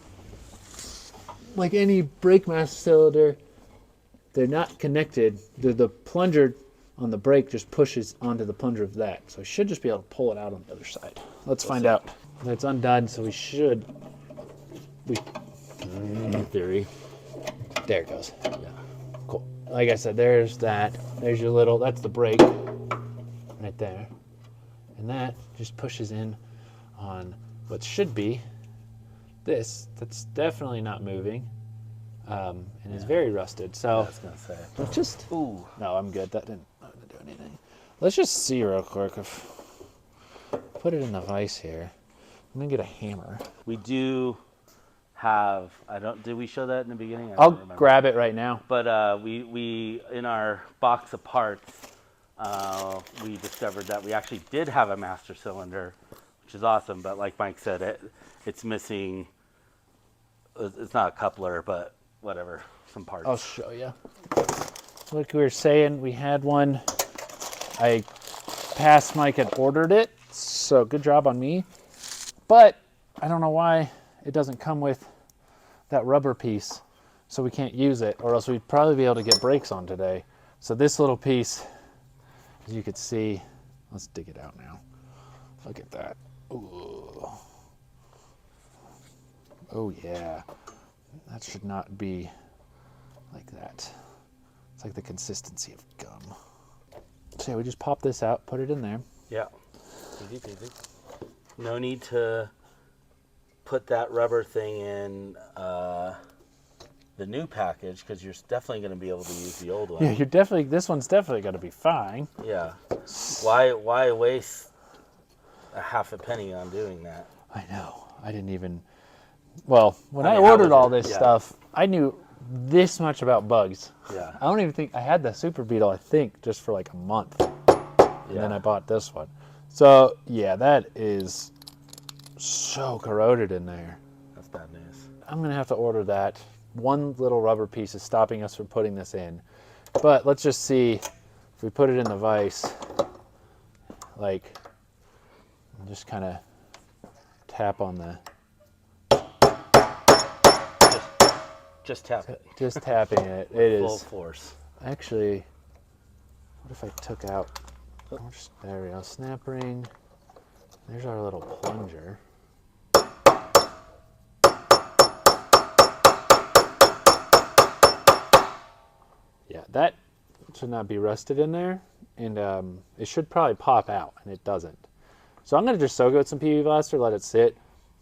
like any brake master cylinder, they're not connected. The plunger on the brake just pushes onto the plunger of that. So I should just be able to pull it out on the other side. Let's find out. It's undone, so we should. In theory. There it goes. Yeah. Cool. Like I said, there's that. There's your little, that's the brake right there. And that just pushes in on what should be this. That's definitely not moving. And is very rusted. So I was gonna say. let's just. Ooh. No, I'm good. That didn't do anything. Let's just see real quick if put it in the vise here. I'm gonna get a hammer. We do have. Did we show that in the beginning? I'll grab it right now. But we in our box of parts, we discovered that we actually did have a master cylinder, which is awesome. But like Mike said, it's missing it's not a coupler, but whatever, some parts. I'll show you. Like we were saying, we had one. I past Mike had ordered it, so good job on me. But I don't know why it doesn't come with that rubber piece, so we can't use it, or else we'd probably be able to get brakes on today. So this little piece, as you could see, let's dig it out now. Look at that. Ooh. Oh yeah, that should not be like that. It's like the consistency of gum. So yeah, we just pop this out, put it in there. Yeah. Easy peasy. No need to put that rubber thing in the new package, because you're definitely going to be able to use the old one. Yeah, this one's definitely going to be fine. Yeah. Why waste a half a penny on doing that? I know. I didn't even... Well, when I ordered all this stuff, I knew this much about bugs. Yeah. I don't even think... I had the Super Beetle, I think, just for like a month. And then I bought this one. So, yeah, that is so corroded in there. That's bad news. I'm going to have to order that. One little rubber piece is stopping us from putting this in. But let's just see if we put it in the vise, like, just kind of tap on the... Just tap it. Just tapping it. It is full force. actually. What if I took out? There we go. Snap ring. There's our little plunger. Yeah, that should not be rusted in there, and it should probably pop out, and it doesn't. So I'm gonna just soak it with some PB Blaster, let it sit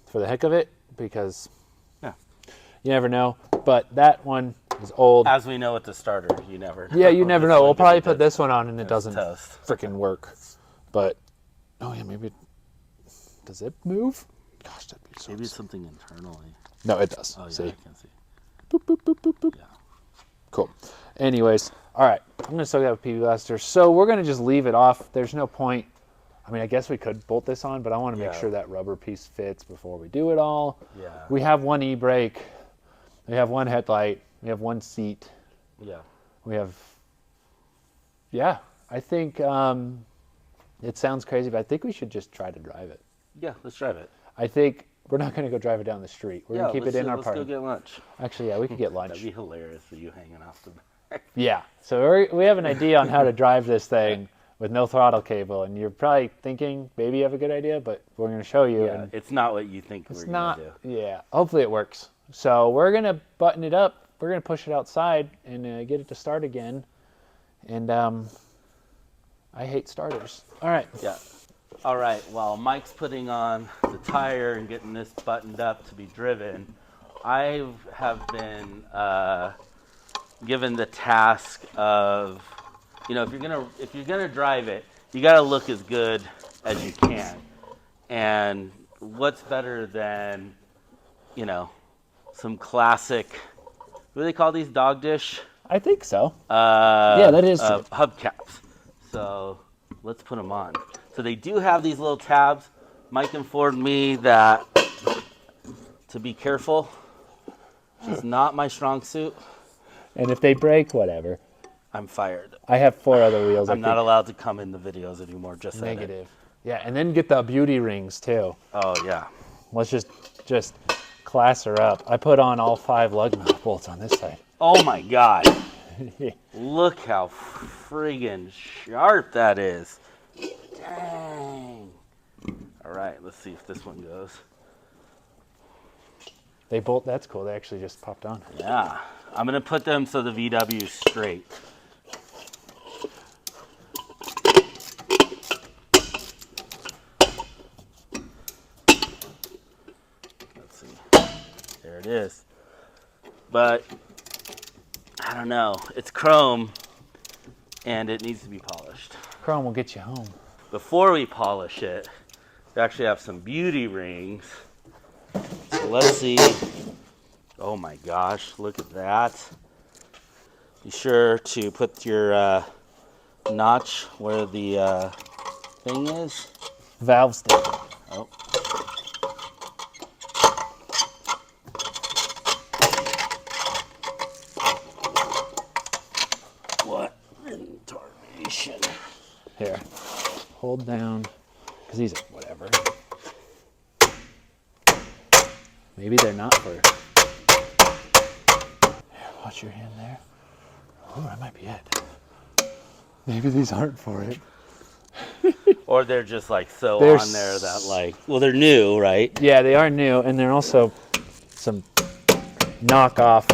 for the heck of it, because you never know. But that one is old. As we know with the starter, you never know. Yeah, you never know. We'll probably put this one on and it doesn't toast. freaking work. But, oh yeah, maybe, does it move? Gosh, that'd be so Maybe it's sick. something internally. No, it does. Oh, yeah, See? I can see. Boop, boop, boop, boop, boop. Yeah. Cool. Anyways, all right, I'm going to soak that with PB Blaster. So we're going to just leave it off. There's no point. I mean, I guess we could bolt this on, but I want to make sure that rubber piece fits before we do it all. Yeah. We have one e-brake. We have one headlight. We have one seat. Yeah. We have, I think it sounds crazy, but I think we should just try to drive it. Yeah, let's drive it. I think we're not going to go drive it down the street. We're going to keep it in our park. Let's go get lunch. Actually, yeah, we could get lunch. That'd be hilarious with you hanging off the back. Yeah, so we have an idea on how to drive this thing with no throttle cable, and you're probably thinking maybe you have a good idea, but we're going to show you. Yeah, and it's not what you think it's we're not, going to do. Yeah, hopefully it works. So we're going to button it up. We're going to push it outside and get it to start again. And I hate starters. All right. Yeah. All right. While Mike's putting on the tire and getting this buttoned up to be driven, I have been given the task of, if you're gonna drive it, you got to look as good as you can. And what's better than, some classic, what do they call these, dog dish? I think so. Yeah, that is hubcaps. So let's put them on. So they do have these little tabs. Mike informed me that to be careful. It's not my strong suit. And if they break, whatever. I'm fired. I have 4 other wheels. I'm not allowed to come in the videos anymore. Just negative. Yeah, and then get the beauty rings too. Oh yeah. Let's just class her up. I put on all 5 lug nut bolts on this side. Oh my God. Look how friggin' sharp that is. Dang. All right, let's see if this one goes. They bolt. That's cool. They actually just popped on. Yeah. I'm going to put them so the VW is straight. Let's see. There it is. But I don't know. It's chrome and it needs to be polished. Chrome will get you home. Before we polish it, we actually have some beauty rings. So let's see. Oh my gosh, look at that. Be sure to put your notch where the thing is. Valve stick. Oh. situation. Here, hold down, because these are whatever. Maybe they're not for. Here, watch your hand there. Oh, that might be it. Maybe these aren't for it. Or they're just like so They're on there that like, well, they're new, right? Yeah, they are new, and they're also some knockoff.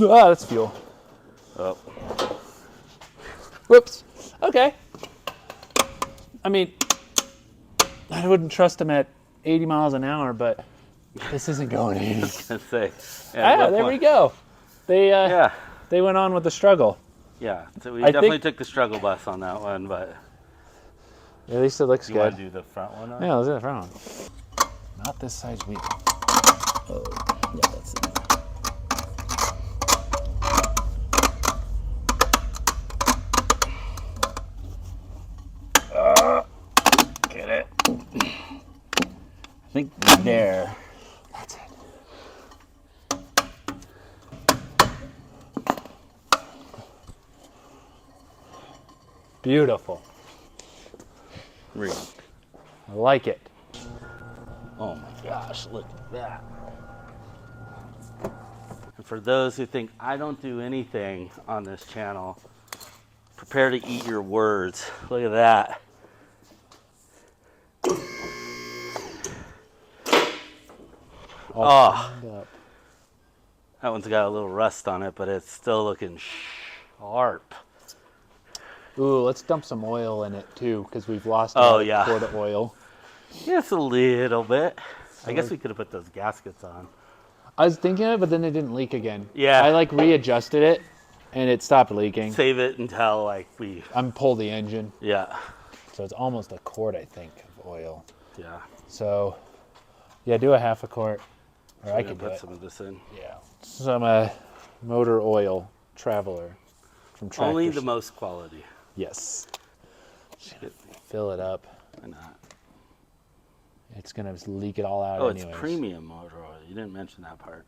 Ah, that's fuel. Oh, Whoops. Okay. I mean, I wouldn't trust them at 80 miles an hour, but this isn't going 80. let's say. Ah, there we go. They they went on with the struggle. Yeah. So we I definitely think- took the struggle bus on that one, but At least it looks you good. want to do the front one? Yeah, let's do the front one. Not this size wheel. Oh, yeah, that's it. Get it. I think there. That's it. Beautiful. Ring. I like it. Oh my gosh, look at that. And for those who think I don't do anything on this channel, prepare to eat your words. Look at that. All Oh. cleaned up. That one's got a little rust on it, but it's still looking sharp. Ooh, let's dump some oil in it too, because we've lost Oh, a yeah. quart of oil. Just a little bit. I guess we could have put those gaskets on. I was thinking of it, but then they didn't leak again. Yeah. I like readjusted it, and it stopped leaking. Save it until like we, I'm pull the engine, yeah, so it's almost a quart, I think, of oil. yeah. So, yeah, do a half a quart, or I We're could gonna do put it. some of this in. Yeah, some motor oil Traveler from Tractor. Only the most quality. Yes. Shit. Fill it up. Why not? It's gonna leak it all out. Oh, anyways. it's premium motor oil. You didn't mention that part.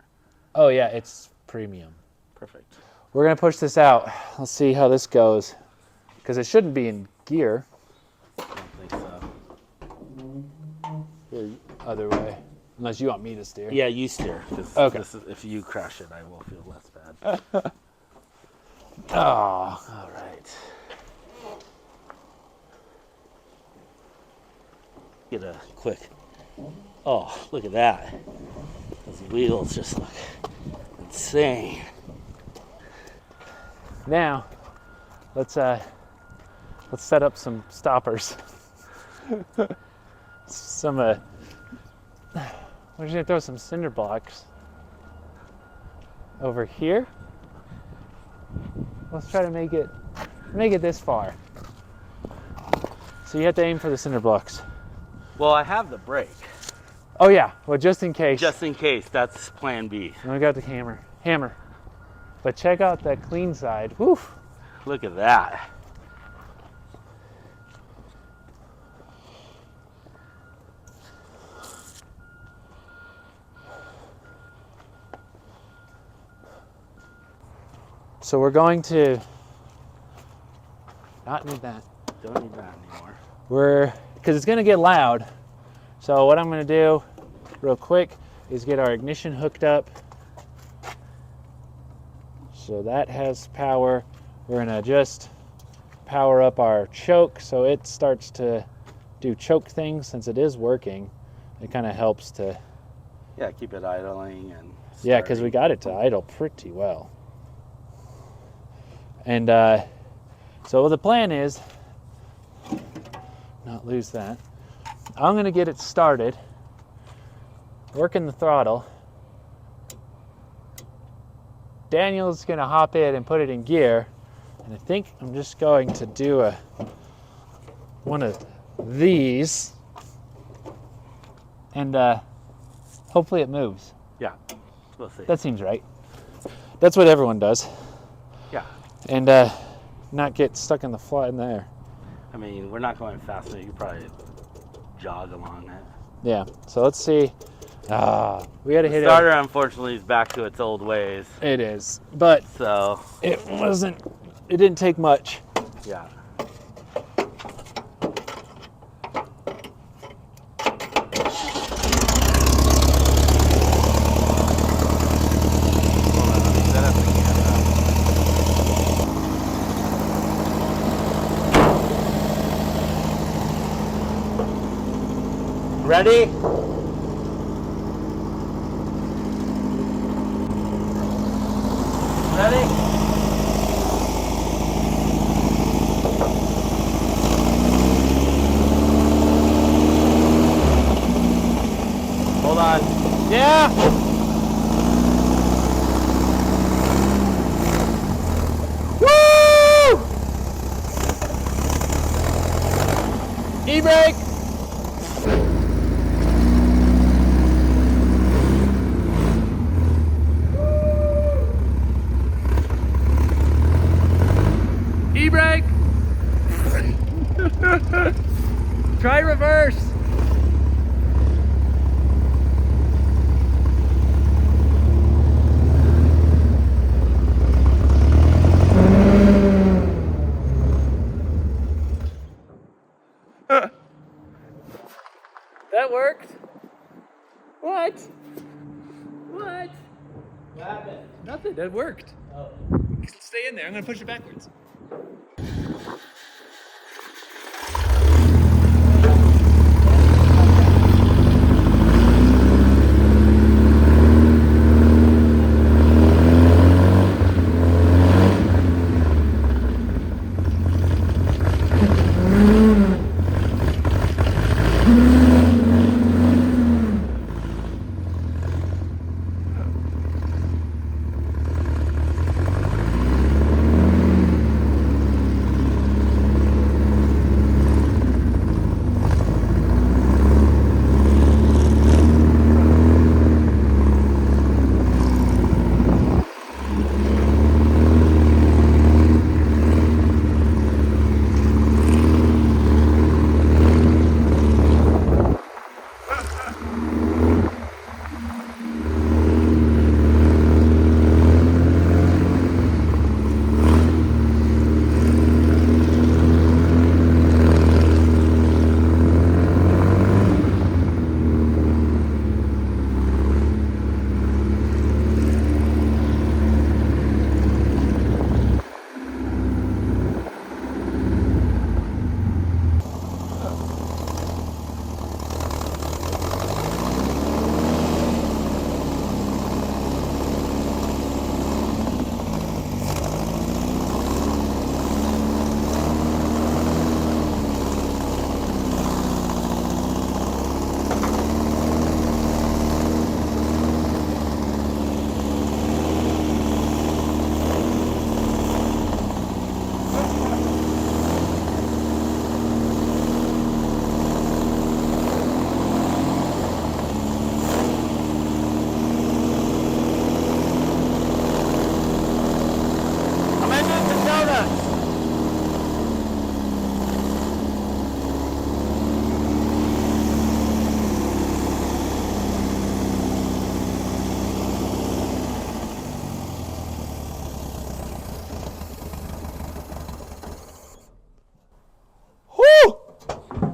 Oh yeah, it's premium. Perfect. We're gonna push this out. Let's see how this goes, because it shouldn't be in gear. I don't think so. Or other way, unless you want me to steer. Yeah, you steer. 'Cause Okay. this is, if you crash it, I will feel less bad. Oh, All right. Get a quick. Oh, look at that. Those wheels just look insane. now let's set up some stoppers. Some we're just gonna throw some cinder blocks over here. Let's try to make it this far. So you have to aim for the cinder blocks. Well, I have the brake. Oh yeah, well just in case. Just in case, that's plan B. And we got the hammer. But check out that clean side. Woo! Look at that. So we're going to not need that. Don't need that anymore. Because it's gonna get loud. So what I'm gonna do real quick is get our ignition hooked up. So that has power. We're gonna just power up our choke so it starts to do choke things. Since it is working, it kind of helps to, Yeah, keep it idling and yeah, because we starting. got it to idle pretty well. And so the plan is, not lose that. I'm gonna get it started, working the throttle. Daniel's gonna hop in and put it in gear, and I think I'm just going to do one of these, and hopefully it moves. Yeah, we'll see. That seems right. That's what everyone does, Yeah, and not get stuck in the flat in the air. I mean, we're not going fast, so you could probably jog along it. Yeah. So let's see. We had to hit Starter, unfortunately, is back to its old ways. It is, but So it wasn't. It didn't take much. yeah. Ready? Ready? Hold on. Yeah. Woo! E-brake. E-brake. Try reverse. That worked. What? What? What happened? Nothing. That worked. Oh. Stay in there. I'm gonna push it backwards.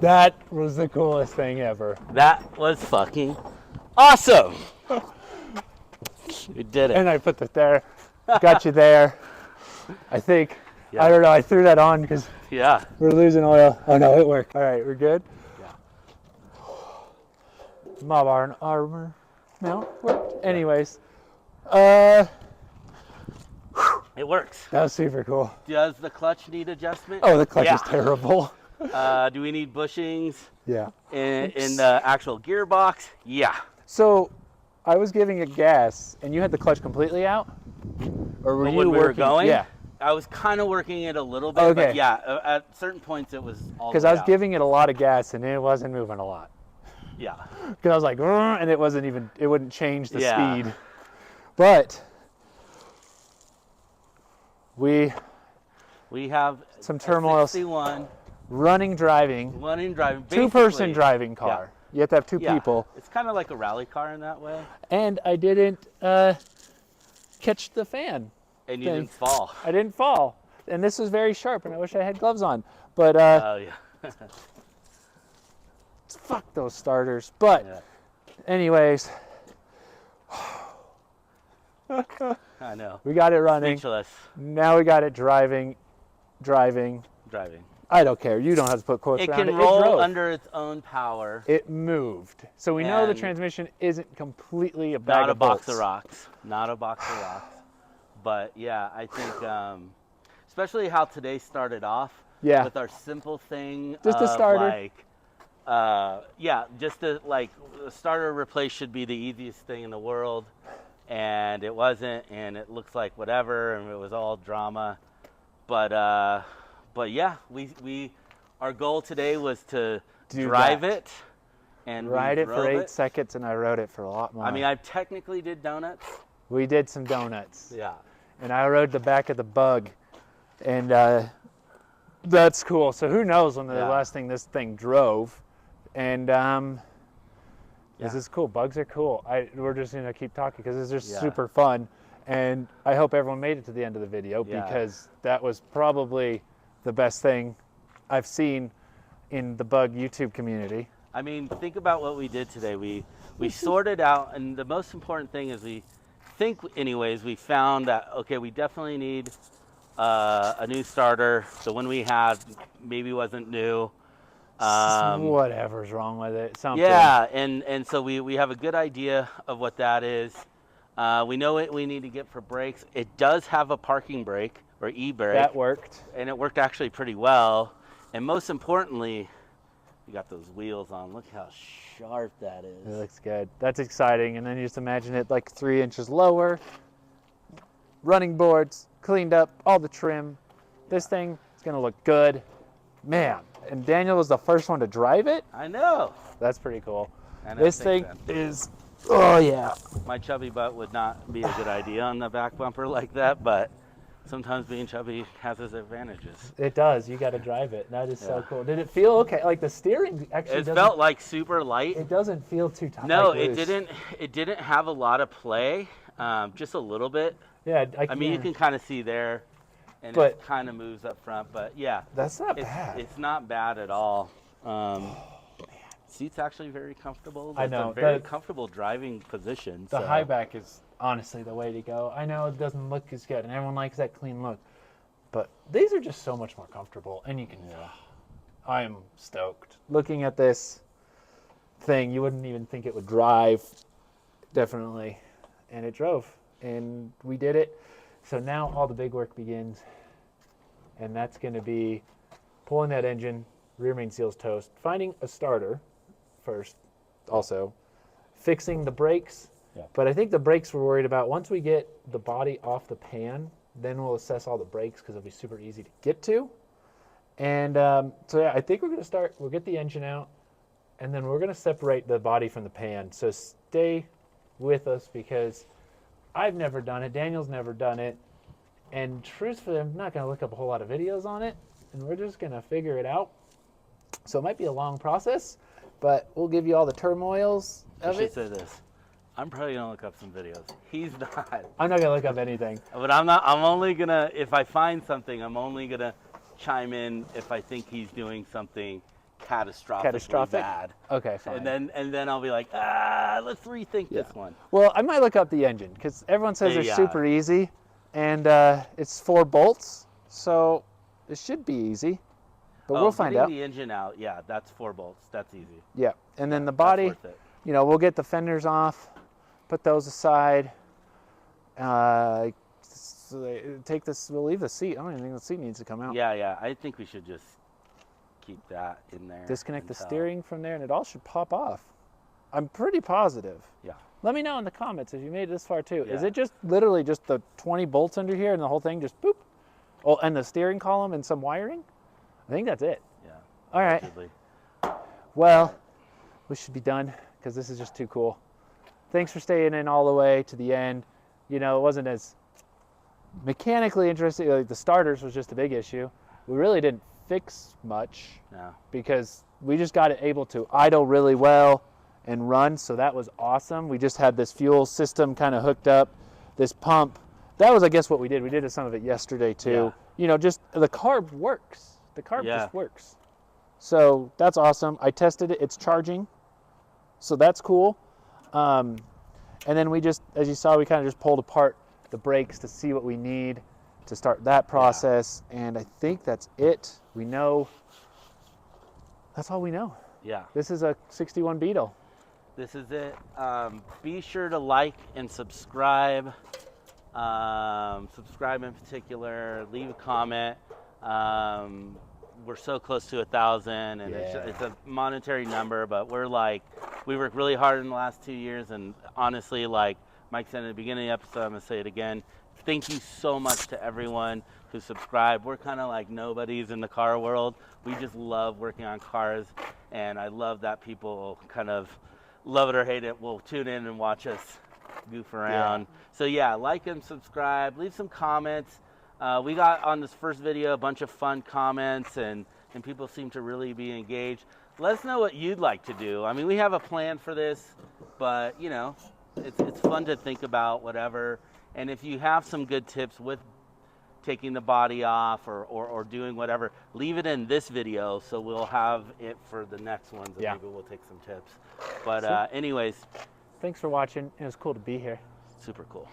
That was the coolest thing ever. That was fucking awesome. We did it. And I put that there, got you there. I think, Yeah. I don't know, I threw that on because Yeah. we're losing oil. Oh no, it worked. All right, we're good? Yeah. Mob iron armor. No, worked. Anyways, that It works. was super cool. Does the clutch need adjustment? Oh, the clutch Yeah. is terrible. Do we need bushings Yeah. in the actual gearbox? Yeah. So, I was giving it gas, and you had the clutch completely out? Or were But you when we were working? going, Yeah. I was kind of working it a little bit, Okay. but yeah, at certain points it was all Because the way I was out. giving it a lot of gas, and it wasn't moving a lot. Yeah. Because I was like, "Grr," and it wasn't even, it wouldn't change the Yeah. speed. But we have some turmoil. 61 Running, driving, running driving. two-person basically. driving car. You have to have two Yeah, people. it's kind of like a rally car in that way. And I didn't catch the fan. And you thing. didn't fall. I didn't fall. And this was very sharp, and I wish I had gloves on. But Oh, yeah. fuck those starters. But Yeah. anyways, I know. we got it running. Speechless. Now we got it driving. Driving. I don't care. You don't have to put quotes It around can it. It roll drove. under its own power. It moved. So we know the And transmission isn't completely a bag Not a of box bolts. of rocks. Not a box of rocks. But yeah, I think, especially how today started off Yeah. with our simple thing. Just a of starter. Like, just a starter replace should be the easiest thing in the world. And it wasn't, and it looks like whatever, and it was all drama. But yeah, our goal today was to drive that. it. And Ride we it for drove 8 seconds, and I rode it for a lot more. I mean, I technically did donuts. we did some donuts. Yeah. And I rode the back of the Bug, and that's cool. So who knows when the Yeah. last thing this thing drove, and this is cool. Bugs are cool. We're just gonna keep talking because it's just Yeah. super fun, and I hope everyone made it to the end of the video Yeah. because that was probably the best thing I've seen in the Bug YouTube community. I mean, think about what we did today. We sorted out, and the most important thing is we found that, okay, we definitely need a new starter. The one we had maybe wasn't new. Whatever's wrong with it. Something. Yeah, and so we have a good idea of what that is. We know what we need to get for brakes. It does have a parking brake or e-brake. That worked. And it worked actually pretty well. And most importantly, you got those wheels on. Look how sharp that is. It looks good. That's exciting. And then you just imagine it like 3 inches lower, running boards, cleaned up, all the trim. This thing is going to look good. Man, and Daniel was the first one to drive it? I know. That's pretty cool. I know, This thing is, oh yeah. My chubby butt would not be a good idea on the back bumper like that, but sometimes being chubby has its advantages. It does. You got to drive it. That is so Yeah. cool. Did it feel okay? Like the steering actually It doesn't, felt like super light. it doesn't feel too tight. No, like it loose. didn't. It didn't have a lot of play, just a little bit. Yeah, I mean, you can kind of see there, and But- it kind of moves up front. But yeah, That's not it's, bad. it's not bad at all. Seat's actually very comfortable. I It's know, a very the- comfortable driving position. The so. high back is honestly the way to go. I know it doesn't look as good, and everyone likes that clean look, but these are just so much more comfortable, and you can. I am stoked. Looking at this thing, you wouldn't even think it would drive. Definitely, and it drove, and we did it. So now all the big work begins, and that's going to be pulling that engine, rear main seals toast, finding a starter first, also fixing the brakes. Yeah. But I think the brakes we're worried about, once we get the body off the pan, then we'll assess all the brakes because it'll be super easy to get to. And so yeah, I think we're going to start, we'll get the engine out, and then we're going to separate the body from the pan. So stay with us because I've never done it, Daniel's never done it, and truthfully, I'm not going to look up a whole lot of videos on it, and we're just going to figure it out. So it might be a long process, but we'll give you all the turmoils I of should it. say this. I'm probably gonna look up some videos. He's not. I'm not going to look up anything. But I'm not. I'm only gonna. If I find something, I'm only gonna chime in if I think he's doing something catastrophically bad. Okay, fine. And then I'll be like, let's rethink this one. Well, I might look up the engine because everyone says they're Yeah. super easy, and it's 4 bolts, so it should be easy. But we'll find out. Getting the engine out, yeah, that's 4 bolts. That's easy. Yeah, and then the That's body, worth it. you know, we'll get the fenders off, put those aside. Take this. We'll leave the seat. I don't even think the seat needs to come out. Yeah. I think we should just keep that in there. Disconnect the until- steering from there, and it all should pop off. I'm pretty positive. Yeah. Let me know in the comments if you made it this far too. Is Yeah. it just literally just the 20 bolts under here and the whole thing just boop? Oh, and the steering column and some wiring? I think that's it. Yeah. All right. allegedly. Well, we should be done because this is just too cool. Thanks for staying in all the way to the end. You know, it wasn't as mechanically interesting. Like the starters was just a big issue. We really didn't fix much No. because we just got it able to idle really well and run, so that was awesome. We just had this fuel system kind of hooked up, this pump. That was, I guess, what we did. We did some of it yesterday too. Yeah. You know, just the carb works. The carb Yeah. just works. So that's awesome. I tested it. It's charging, so that's cool. And then we just, as you saw, we kind of just pulled apart the brakes to see what we need to start that process. And I think that's it. We know. That's all we know. Yeah. This is a 61 Beetle. This is it. Be sure to like and subscribe. Subscribe in particular. Leave a comment. We're so close to 1,000, and it's a monetary number, but we worked really hard in the last 2 years, and honestly, like Mike said in the beginning of the episode, I'm gonna say it again. Thank you so much to everyone who subscribed. We're kind of like nobodies in the car world. We just love working on cars, and I love that people kind of love it or hate it will tune in and watch us goof around. Yeah. So yeah, like and subscribe. Leave some comments. We got on this first video a bunch of fun comments, and people seem to really be engaged. Let us know what you'd like to do. I mean, we have a plan for this, but you know, it's fun to think about whatever. And if you have some good tips with taking the body off or doing whatever, leave it in this video so we'll have it for the next ones, and maybe we'll take some tips. But anyways, thanks for watching. It was cool to be here. Super cool.